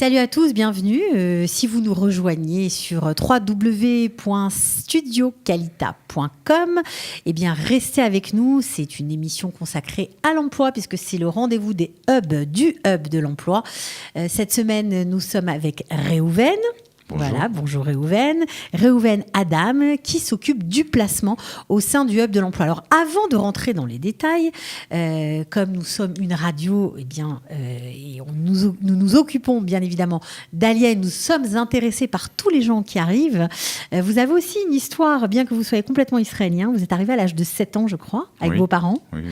Salut à tous, bienvenue. Si vous nous rejoignez sur www.studiocalita.com, eh bien restez avec nous. C'est une émission consacrée à l'emploi puisque c'est le rendez-vous des hubs du hub de l'emploi. Cette semaine, nous sommes avec Réhouven. Bonjour. Voilà, bonjour Réhouven. Réhouven Adam qui s'occupe du placement au sein du Hub de l'emploi. Alors avant de rentrer dans les détails, comme nous sommes une radio, eh bien, et nous nous occupons bien évidemment d'aliens, nous sommes intéressés par tous les gens qui arrivent. Vous avez aussi une histoire, bien que vous soyez complètement israélien, vous êtes arrivé à l'âge de 7 ans je crois, avec vos parents. Oui.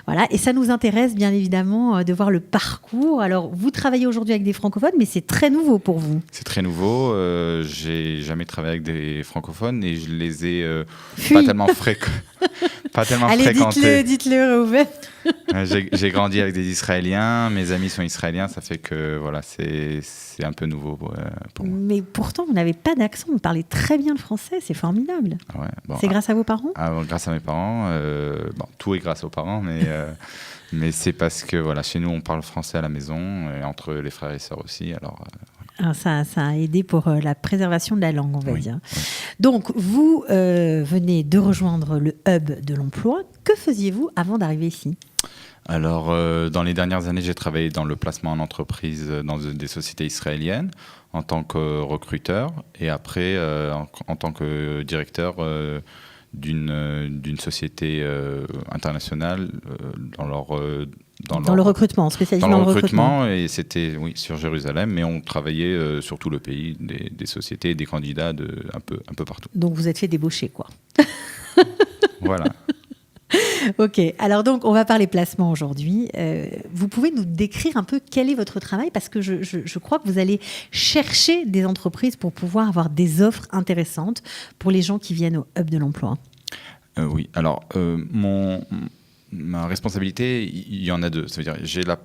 Voilà, et ça nous intéresse bien évidemment de voir le parcours. Alors vous travaillez aujourd'hui avec des francophones, mais c'est très nouveau pour vous. C'est très nouveau. J'ai jamais travaillé avec des francophones et je les ai pas tellement Allez, fréquentés. dites-le, Réhouven. J'ai grandi avec des Israéliens. Mes amis sont israéliens. Ça fait que voilà, c'est un peu nouveau pour moi. Mais pourtant, vous n'avez pas d'accent. Vous parlez très bien le français. C'est formidable. Ouais, bon, c'est grâce à vos parents ? Grâce à mes parents. Tout est grâce aux parents, mais c'est parce que voilà, chez nous, on parle français à la maison, et entre les frères et sœurs aussi. Alors ça a aidé pour la préservation de la langue, on va dire. Oui. Donc, vous venez de rejoindre le Hub de l'emploi. Que faisiez-vous avant d'arriver ici ? Alors, dans les dernières années, j'ai travaillé dans le placement en entreprise dans des sociétés israéliennes en tant que recruteur et après en tant que directeur d'une société internationale dans le recrutement, spécialisé dans le recrutement. Et c'était sur Jérusalem, mais on travaillait sur tout le pays, des sociétés et des candidats un peu partout. Donc vous êtes fait débaucher, quoi. Voilà. Ok, alors donc on va parler placement aujourd'hui. Vous pouvez nous décrire un peu quel est votre travail, parce que je crois que vous allez chercher des entreprises pour pouvoir avoir des offres intéressantes pour les gens qui viennent au Hub de l'emploi. Oui, alors ma responsabilité, il y en a deux. Ça veut dire, la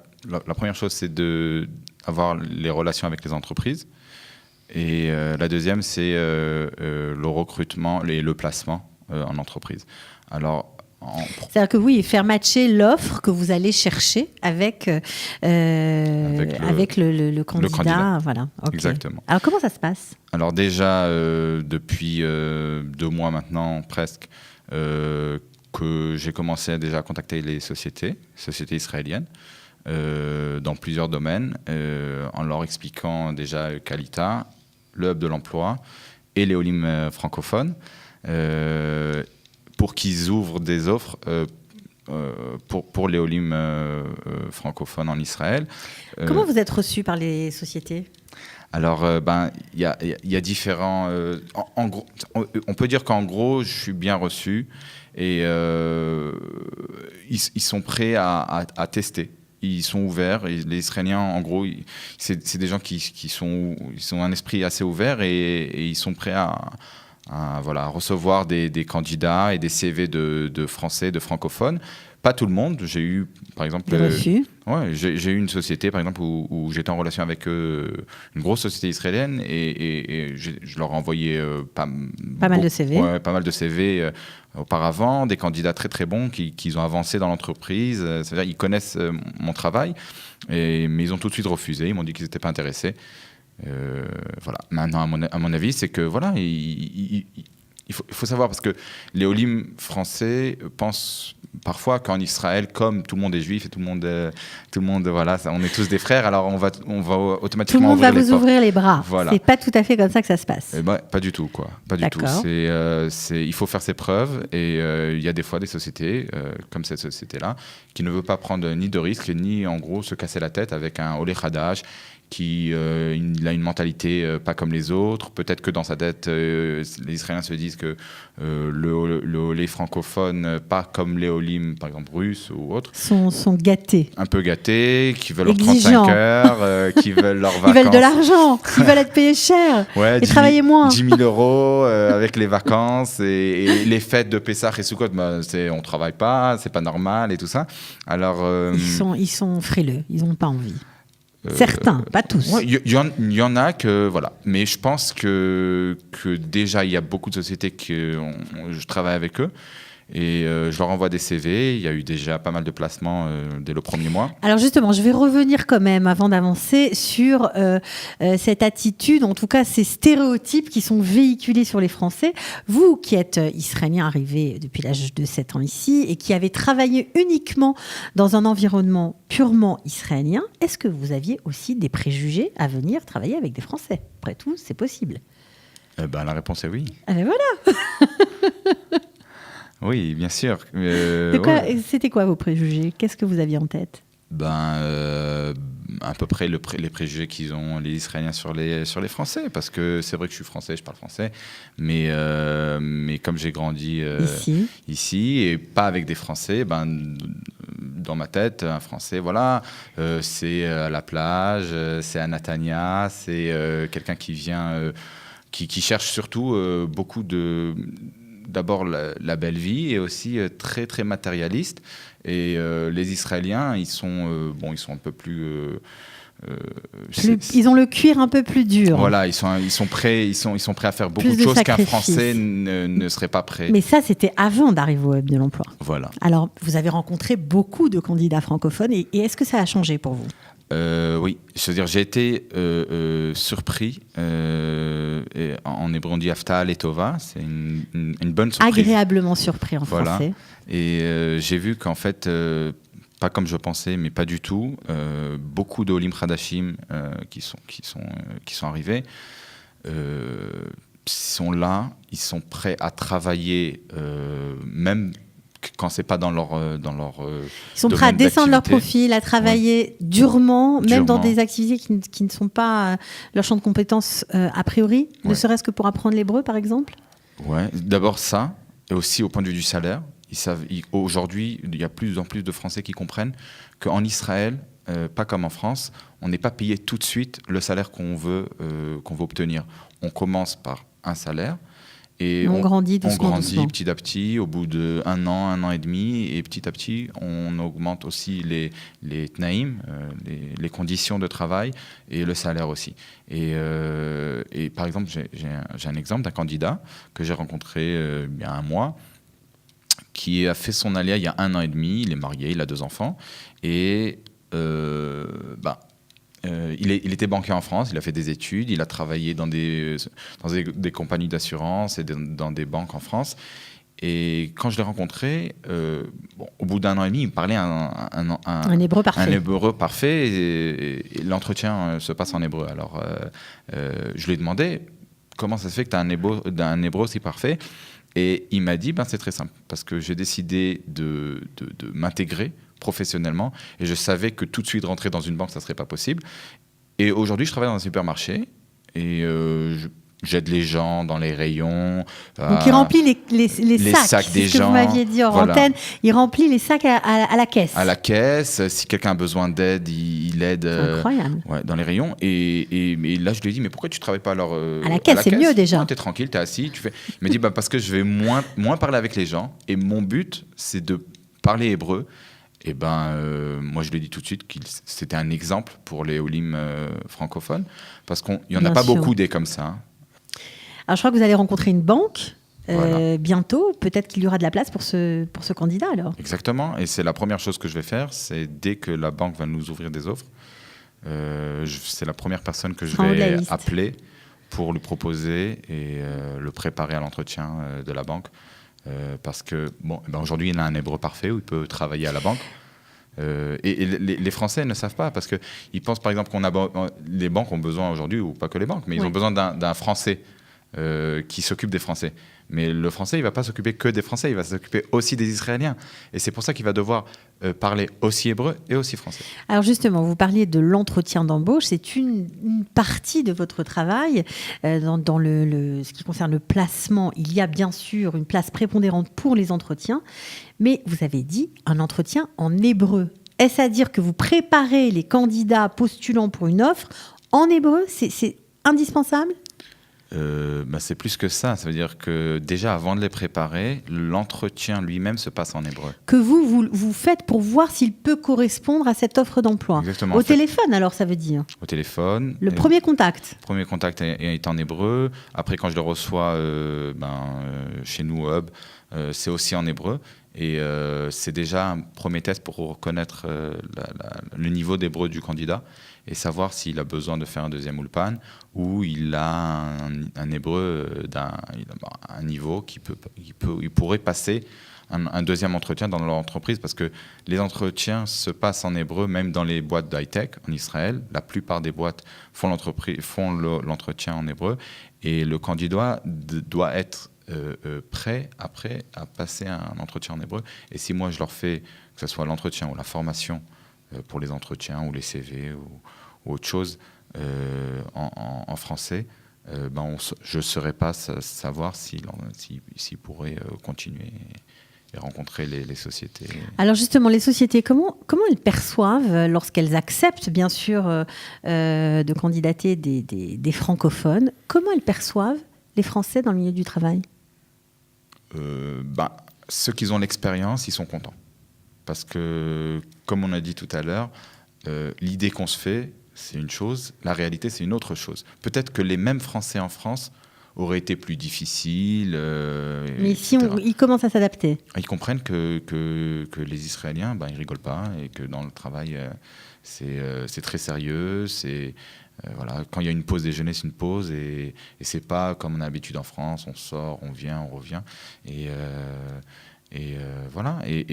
première chose, c'est d'avoir les relations avec les entreprises. Et la deuxième, c'est le recrutement et le placement en entreprise. Alors, c'est-à-dire que oui, faire matcher l'offre que vous allez chercher avec le candidat. Voilà. Okay. Exactement. Alors comment ça se passe ? Alors déjà, depuis 2 mois maintenant, presque, que j'ai commencé déjà à contacter les sociétés israéliennes dans plusieurs domaines, en leur expliquant déjà Calita, le Hub de l'emploi et les Olim francophones, pour qu'ils ouvrent des offres pour les Olim francophones en Israël. Comment vous êtes reçu par les sociétés ? Alors, il y a différents... en gros, on peut dire qu'en gros, je suis bien reçu et ils sont prêts à tester. Ils sont ouverts. Et les Israéliens, en gros, c'est des gens qui ont un esprit assez ouvert et ils sont prêts à recevoir des candidats et des CV de Français, de francophones. Pas tout le monde. J'ai eu, par exemple... j'ai eu une société, par exemple, où j'étais en relation avec une grosse société israélienne et je leur ai envoyé pas mal de CV. Pas mal de CV auparavant, des candidats très très bons qui ont avancé dans l'entreprise. C'est-à-dire ils connaissent mon travail, mais ils ont tout de suite refusé. Ils m'ont dit qu'ils n'étaient pas intéressés. Voilà. Maintenant, à mon avis, c'est que voilà, il faut savoir, parce que les Olim français pensent parfois qu'en Israël, comme tout le monde est juif et tout le monde voilà, on est tous des frères, alors on va automatiquement ouvrir les portes. Tout le monde va vous ouvrir les bras. Voilà. C'est pas tout à fait comme ça que ça se passe. Pas du tout, quoi. Pas du tout. Il faut faire ses preuves et il y a des fois des sociétés comme cette société-là qui ne veut pas prendre ni de risques ni en gros se casser la tête avec un olé khadash il a une mentalité pas comme les autres. Peut-être que dans sa tête, les Israéliens se disent que les francophones, pas comme les Olim, par exemple russes ou autres, sont gâtés. Un peu gâtés, qui veulent exigeants. Leurs 35 heures, qui veulent leurs vacances. Ils veulent de l'argent, ils veulent être payés cher et travailler moins. 10 000 euros avec les vacances et les fêtes de Pessah et Sukkot, on travaille pas, c'est pas normal et tout ça. Alors, ils sont frileux, ils n'ont pas envie. Certains, pas tous. Il y en a que voilà, mais je pense que déjà il y a beaucoup de sociétés je travaille avec eux Et je leur envoie des CV. Il y a eu déjà pas mal de placements dès le premier mois. Alors justement, je vais revenir quand même, avant d'avancer, sur cette attitude, en tout cas ces stéréotypes qui sont véhiculés sur les Français. Vous qui êtes israélien arrivé depuis l'âge de 7 ans ici et qui avez travaillé uniquement dans un environnement purement israélien, est-ce que vous aviez aussi des préjugés à venir travailler avec des Français ? Après tout, c'est possible. La réponse est oui. Ah ben voilà. Oui, bien sûr. C'était quoi vos préjugés ? Qu'est-ce que vous aviez en tête ? À peu près les préjugés qu'ils ont les Israéliens sur les Français, parce que c'est vrai que je suis français, je parle français, mais comme j'ai grandi ici et pas avec des Français, dans ma tête, un Français, voilà, c'est à la plage, c'est à Natania, c'est quelqu'un qui vient, qui cherche surtout beaucoup d'abord la belle vie et aussi très très matérialiste. Et les Israéliens, ils sont un peu plus. Ils ont le cuir un peu plus dur. Voilà, ils sont prêts à faire beaucoup de choses qu'un Français ne serait pas prêt. Mais ça, c'était avant d'arriver au Hub de l'emploi. Voilà. Alors, vous avez rencontré beaucoup de candidats francophones et est-ce que ça a changé pour vous ? Oui, c'est-à-dire j'ai été surpris. En hébreu on dit Hafta Letova, c'est une bonne surprise. Agréablement surpris en français. Et j'ai vu qu'en fait, pas comme je pensais, mais pas du tout, beaucoup de Olim Hadashim qui sont arrivés sont là, ils sont prêts à travailler, même quand c'est pas dans leur ils sont prêts à descendre leur profil, à travailler durement, même dans des activités qui ne sont pas leur champ de compétences a priori, ne serait-ce que pour apprendre l'hébreu par exemple. Ouais, d'abord ça, et aussi au point de vue du salaire. Aujourd'hui, il y a plus en plus de Français qui comprennent qu'en Israël, pas comme en France, on n'est pas payé tout de suite le salaire qu'on veut obtenir. On commence par un salaire. Et on grandit doucement. Petit à petit, au bout d'un an, 1 an et demi, et petit à petit, on augmente aussi les tnaïm, les conditions de travail, et le salaire aussi. Et par exemple, j'ai un exemple d'un candidat que j'ai rencontré il y a 1 mois, qui a fait son alia il y a 1 an et demi, il est marié, il a 2 enfants, et il était banquier en France, il a fait des études, il a travaillé dans des compagnies d'assurance et dans des banques en France. Et quand je l'ai rencontré, au bout d'1 an et demi, il me parlait un hébreu parfait. Un hébreu parfait et l'entretien se passe en hébreu. Alors, je lui ai demandé comment ça se fait que tu as un hébreu aussi parfait. Et il m'a dit, c'est très simple, parce que j'ai décidé de m'intégrer professionnellement, et je savais que tout de suite rentrer dans une banque, ça ne serait pas possible. Et aujourd'hui, je travaille dans un supermarché, et j'aide les gens dans les rayons. Donc, il remplit les sacs des gens. C'est ce que vous m'aviez dit en antenne. Il remplit les sacs à la caisse. À la caisse. Si quelqu'un a besoin d'aide, il aide dans les rayons. Et là, je lui ai dit, mais pourquoi tu ne travailles pas alors à la caisse, c'est mieux déjà. Tu es tranquille, tu es assis. Il m'a dit, parce que je vais moins parler avec les gens. Et mon but, c'est de parler hébreu. Et moi, je lui ai dit tout de suite que c'était un exemple pour les Olim francophones. Parce qu'il n'y en a pas beaucoup des comme ça. Alors, je crois que vous allez rencontrer une banque bientôt. Peut-être qu'il y aura de la place pour ce candidat, alors. Exactement. Et c'est la première chose que je vais faire. C'est dès que la banque va nous ouvrir des offres, c'est la première personne que je vais appeler pour lui proposer et le préparer à l'entretien de la banque. Parce que, aujourd'hui, il a un hébreu parfait où il peut travailler à la banque. Et les Français ne savent pas, parce qu'ils pensent, par exemple, les banques ont besoin aujourd'hui, ou pas que les banques, mais ils ont besoin d'un Français qui s'occupe des Français. Mais le Français, il ne va pas s'occuper que des Français, il va s'occuper aussi des Israéliens. Et c'est pour ça qu'il va devoir parler aussi hébreu et aussi français. Alors justement, vous parliez de l'entretien d'embauche, c'est une partie de votre travail. Dans ce qui concerne le placement, il y a bien sûr une place prépondérante pour les entretiens, mais vous avez dit un entretien en hébreu. Est-ce à dire que vous préparez les candidats postulant pour une offre en hébreu ? C'est indispensable ? C'est plus que ça. Ça veut dire que déjà, avant de les préparer, l'entretien lui-même se passe en hébreu. Que vous faites pour voir s'il peut correspondre à cette offre d'emploi. Exactement. Au téléphone, alors, ça veut dire. Au téléphone. Le premier contact. Le premier contact est en hébreu. Après, quand je le reçois chez nous au hub, c'est aussi en hébreu. Et c'est déjà un premier test pour reconnaître le niveau d'hébreu du candidat et savoir s'il a besoin de faire un deuxième ulpan ou il a un hébreu un niveau il pourrait passer un deuxième entretien dans leur entreprise, parce que les entretiens se passent en hébreu même dans les boîtes d'high-tech en Israël. La plupart des boîtes font l'entretien en hébreu et le candidat doit être prêt après à passer un entretien en hébreu. Et si moi je leur fais, que ce soit l'entretien ou la formation pour les entretiens ou les CV ou autre chose en français, je ne saurais pas savoir s'ils pourraient continuer et rencontrer les sociétés. Alors justement, les sociétés, comment elles perçoivent, lorsqu'elles acceptent bien sûr de candidater des francophones, comment elles perçoivent les Français dans le milieu du travail? Ceux qui ont l'expérience, ils sont contents. Parce que, comme on a dit tout à l'heure, l'idée qu'on se fait, c'est une chose, la réalité, c'est une autre chose. Peut-être que les mêmes Français en France auraient été plus difficiles. Mais si ils commencent à s'adapter. Ils comprennent que les Israéliens, ils ne rigolent pas et que dans le travail, c'est très sérieux. Quand il y a une pause déjeuner, c'est une pause et c'est pas comme on a l'habitude en France, on sort, on vient, on revient. Et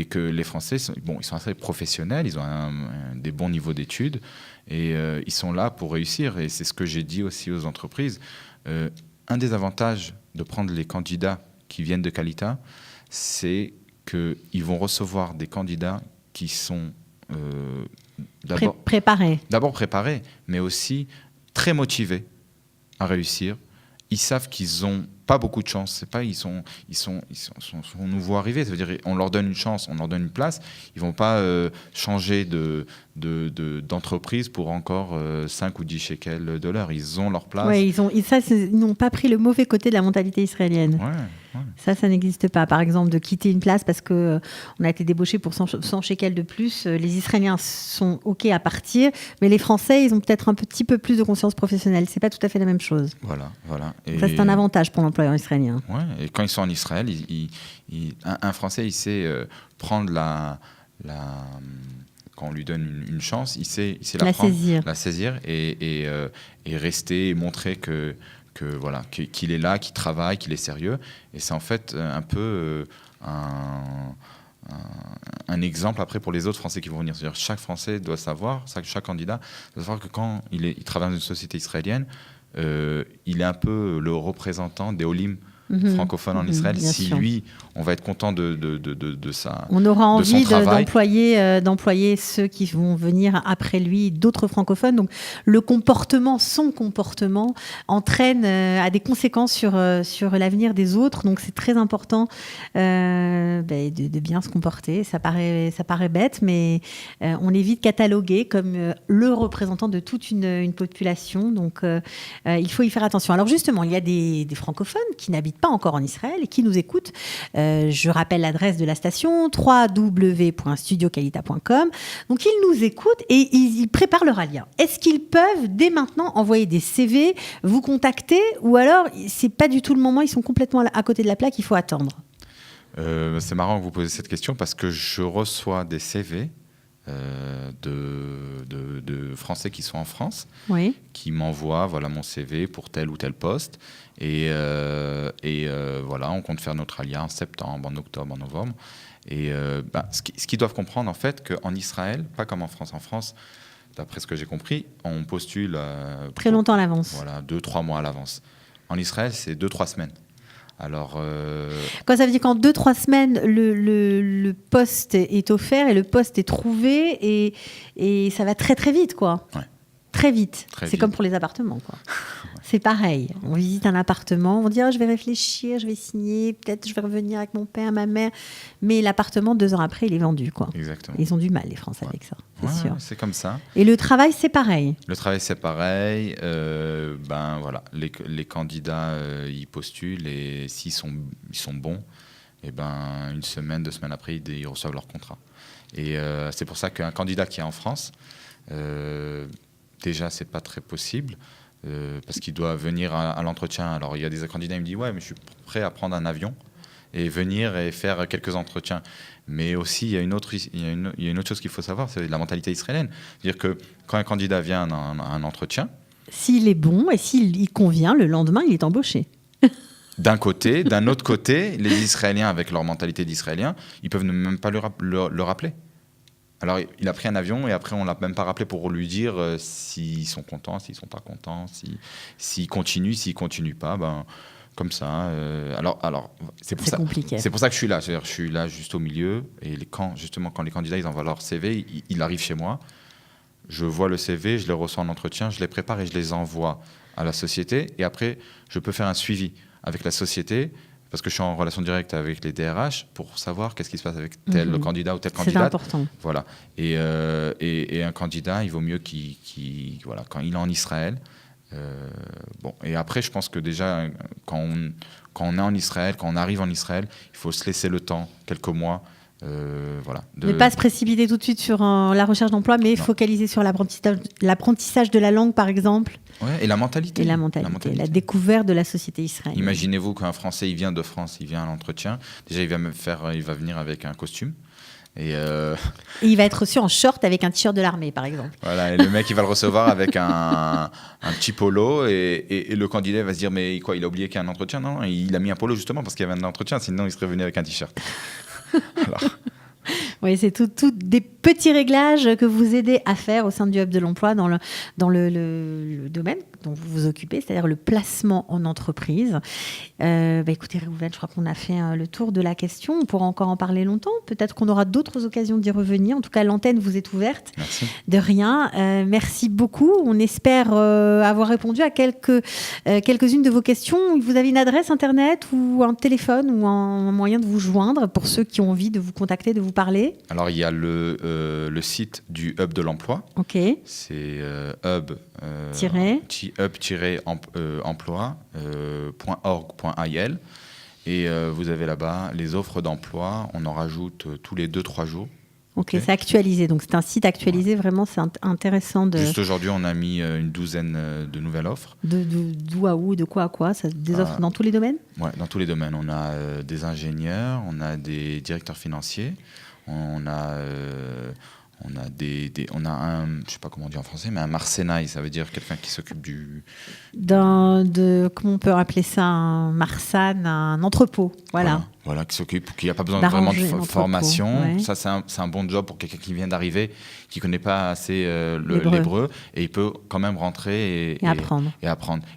que les Français, ils sont assez professionnels, ils ont des bons niveaux d'études et ils sont là pour réussir. Et c'est ce que j'ai dit aussi aux entreprises. Un des avantages de prendre les candidats qui viennent de Qualita, c'est qu'ils vont recevoir des candidats qui sont d'abord préparés, mais aussi très motivés à réussir. Ils savent qu'ils n'ont pas beaucoup de chance. C'est pas ils sont nouveaux arrivés. Ça veut dire on leur donne une chance, on leur donne une place. Ils vont pas changer d'entreprise pour encore 5 ou 10 shekels de l'heure. Ils ont leur place. Ouais, ils n'ont pas pris le mauvais côté de la mentalité israélienne. Ouais. Ça n'existe pas. Par exemple, de quitter une place parce qu'on a été débauché pour 100 shekels de plus. Les Israéliens sont OK à partir, mais les Français, ils ont peut-être un petit peu plus de conscience professionnelle. C'est pas tout à fait la même chose. Voilà. Et ça, c'est un avantage pour l'employeur israélien. Ouais, et quand ils sont en Israël, un Français, il sait prendre quand on lui donne une chance, il sait la prendre, la saisir et rester et montrer qu'il est là, qu'il travaille, qu'il est sérieux. Et c'est en fait un peu un exemple après pour les autres Français qui vont venir. C'est-à-dire chaque Français doit savoir, chaque candidat doit savoir que quand il travaille dans une société israélienne, il est un peu le représentant des Olim francophone en Israël. Si sûr. Lui, on va être content de ça. On aura envie d'employer ceux qui vont venir après lui, d'autres francophones. Donc son comportement entraîne a des conséquences sur l'avenir des autres. Donc c'est très important de bien se comporter. Ça paraît bête, mais on est vite catalogué comme le représentant de toute une population. Donc il faut y faire attention. Alors justement, il y a des francophones qui n'habitent pas encore en Israël et qui nous écoutent. Je rappelle l'adresse de la station, www.studioqualita.com. Donc ils nous écoutent et ils préparent leur alia. Est-ce qu'ils peuvent dès maintenant envoyer des CV, vous contacter, ou alors c'est pas du tout le moment, ils sont complètement à côté de la plaque, il faut attendre? C'est marrant que vous posiez cette question parce que je reçois des CV de Français qui sont en France, oui, qui m'envoient mon CV pour tel ou tel poste et on compte faire notre alia en septembre, en octobre, en novembre et ce qu'ils doivent comprendre en fait qu'en Israël, pas comme en France, d'après ce que j'ai compris, on postule très longtemps à l'avance, 2-3 mois à l'avance. En Israël, c'est 2-3 semaines. Alors, Quand ça veut dire qu'en 2-3 semaines, le poste est offert et le poste est trouvé et ça va très très vite, quoi. Ouais. Très vite. Très c'est vite. comme pour les appartements, quoi. C'est pareil. On visite un appartement, on dit je vais réfléchir, je vais signer, peut-être je vais revenir avec mon père, ma mère. Mais l'appartement, 2 ans après, il est vendu, quoi. Exactement. Ils ont du mal, les Français, avec ça, c'est sûr. C'est comme ça. Et le travail, c'est pareil. Le travail, c'est pareil. Voilà, les candidats, ils postulent et s'ils sont bons, et une semaine, 2 semaines après, ils reçoivent leur contrat. Et c'est pour ça qu'un candidat qui est en France, déjà, c'est pas très possible. Parce qu'il doit venir à l'entretien. Alors, il y a des candidats qui me disent « Ouais, mais je suis prêt à prendre un avion et venir et faire quelques entretiens. » Mais aussi, il y a une autre chose qu'il faut savoir, c'est la mentalité israélienne. C'est-à-dire que quand un candidat vient à un entretien... S'il est bon et s'il convient, le lendemain, il est embauché. D'un côté. D'un autre côté, les Israéliens, avec leur mentalité d'Israéliens, ils peuvent même pas le rappeler. Alors, il a pris un avion et après, on ne l'a même pas rappelé pour lui dire s'ils sont contents, s'ils ne sont pas contents, s'ils continuent, s'ils ne continuent pas. Comme ça. Alors c'est pour ça. Compliqué. C'est pour ça que je suis là. C'est-à-dire, je suis là juste au milieu. Et quand les candidats ils envoient leur CV, ils arrivent chez moi. Je vois le CV, je les reçois en entretien, je les prépare et je les envoie à la société. Et après, je peux faire un suivi avec la société. Parce que je suis en relation directe avec les DRH pour savoir qu'est-ce qui se passe avec tel candidat ou telle candidate. C'est important. Voilà. Et un candidat, il vaut mieux voilà, quand il est en Israël. Et après, je pense que déjà, quand on est en Israël, quand on arrive en Israël, il faut se laisser le temps, quelques mois. Ne pas se précipiter tout de suite sur la recherche d'emploi, mais focaliser sur l'apprentissage de la langue, par exemple. Ouais, et la mentalité. La découverte de la société israélienne. Imaginez-vous qu'un Français, il vient de France, il vient à l'entretien. Déjà, il va venir avec un costume. Et il va être reçu en short avec un t-shirt de l'armée, par exemple. Voilà, et le mec, il va le recevoir avec un petit polo et le candidat va se dire, mais quoi, il a oublié qu'il y a un entretien? Non, il a mis un polo justement parce qu'il y avait un entretien, sinon il serait venu avec un t-shirt. Alors... Oui, c'est tout des petits réglages que vous aidez à faire au sein du Hub de l'emploi dans le domaine dont vous vous occupez, c'est-à-dire le placement en entreprise. Écoutez, Réhouven, je crois qu'on a fait le tour de la question. On pourra encore en parler longtemps. Peut-être qu'on aura d'autres occasions d'y revenir. En tout cas, l'antenne vous est ouverte. Merci. De rien. Merci beaucoup. On espère avoir répondu à quelques-unes de vos questions. Vous avez une adresse Internet ou un téléphone ou un moyen de vous joindre pour ceux qui ont envie de vous contacter, de vous parler? Alors, il y a le site du Hub de l'emploi. OK. C'est hub-emploi.org.il. Et vous avez là-bas les offres d'emploi. On en rajoute tous les 2-3 jours. Ok, c'est actualisé. Donc, c'est un site actualisé. Ouais. Vraiment, c'est intéressant. Juste aujourd'hui, on a mis une douzaine de nouvelles offres. D'où à où, de quoi à quoi? Des offres dans tous les domaines? Oui, dans tous les domaines. On a des ingénieurs, on a des directeurs financiers, on a un, je sais pas comment on dit en français, mais un marsenaille, ça veut dire quelqu'un qui s'occupe comment on peut appeler ça, un marsan, un entrepôt, voilà. Voilà, qui s'occupe, qui n'a pas besoin vraiment de formation. Ouais. Ça, c'est un bon job pour quelqu'un qui vient d'arriver, qui ne connaît pas assez l'hébreu, et il peut quand même rentrer et apprendre.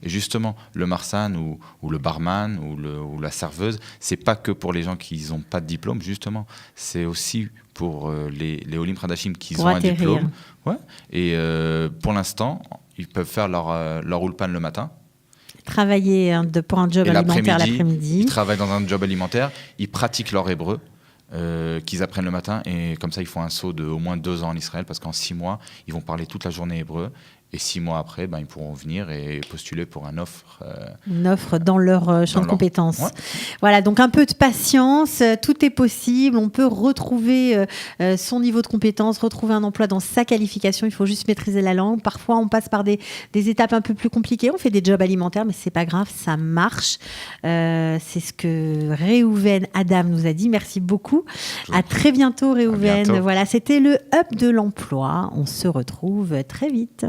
Et justement, le marsan ou le barman ou la serveuse, c'est pas que pour les gens qui n'ont pas de diplôme, justement. C'est aussi pour les Olim Hadashim qui ont un diplôme. Ouais. Et pour l'instant, ils peuvent faire leur ulpan le matin. Travailler pour un job alimentaire l'après-midi. Ils travaillent dans un job alimentaire, ils pratiquent leur hébreu qu'ils apprennent le matin et comme ça ils font un saut de au moins 2 ans en Israël parce qu'en 6 mois ils vont parler toute la journée hébreu et 6 mois après ils pourront venir et postuler pour une offre dans leur champ de compétences. Ouais. Voilà, donc un peu de patience, tout est possible, on peut retrouver son niveau de compétence, retrouver un emploi dans sa qualification, il faut juste maîtriser la langue. Parfois on passe par des étapes un peu plus compliquées, on fait des jobs alimentaires mais c'est pas grave, ça marche. C'est ce que Réhouven Adam nous a dit. Merci beaucoup. À très bientôt Réhouven. Voilà, c'était le Hub de l'emploi. On se retrouve très vite.